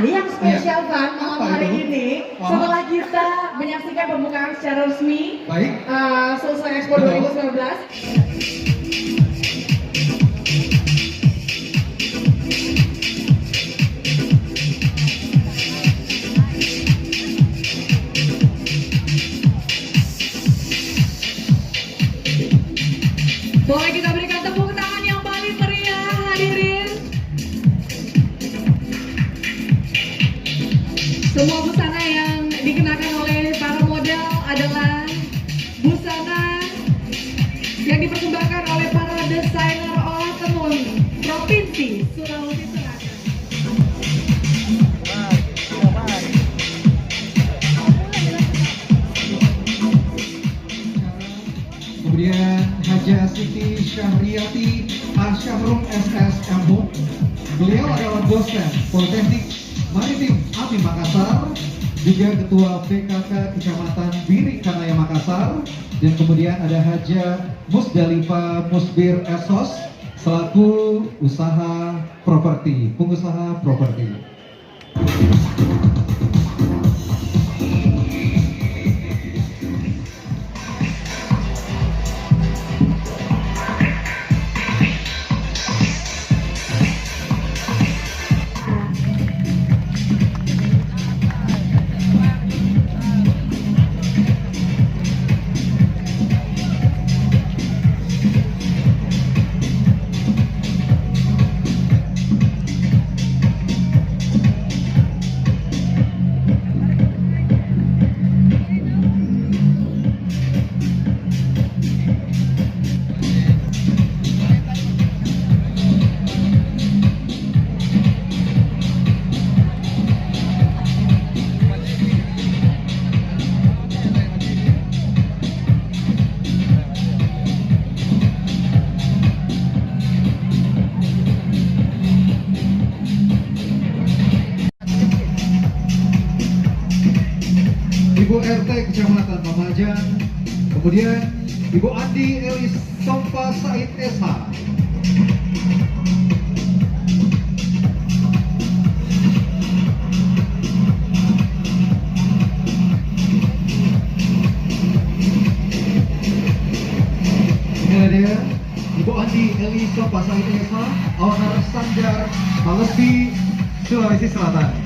yang spesial kan malam Apa hari itu? ini setelah kita menyaksikan pembukaan secara resmi Baik. Sulsel Expo Betul. 2019. Boleh kita berikan tepuk tangan yang paling meriah, hadirin. Semua busana yang dikenakan oleh para model adalah busana yang dipersembahkan oleh para desainer olah tenun Provinsi Sulawesi Selatan. Kemudian Haja Siti Syahriati Asyahrum SSMU. Beliau adalah dosen Politeknik Maritim AMI Makassar, juga Ketua PKK Kecamatan Biri Kanaya Makassar, dan kemudian ada Haja Musdalifah Musbir Esos selaku usaha properti, pengusaha properti. Ibu RT Kecamatan Pamajan, kemudian Ibu Andi Elis Sompa Said SH. Ini dia Ibu Andi Elis Sompa Said SH, owner Sanggar Malesbi, Sulawesi Selatan.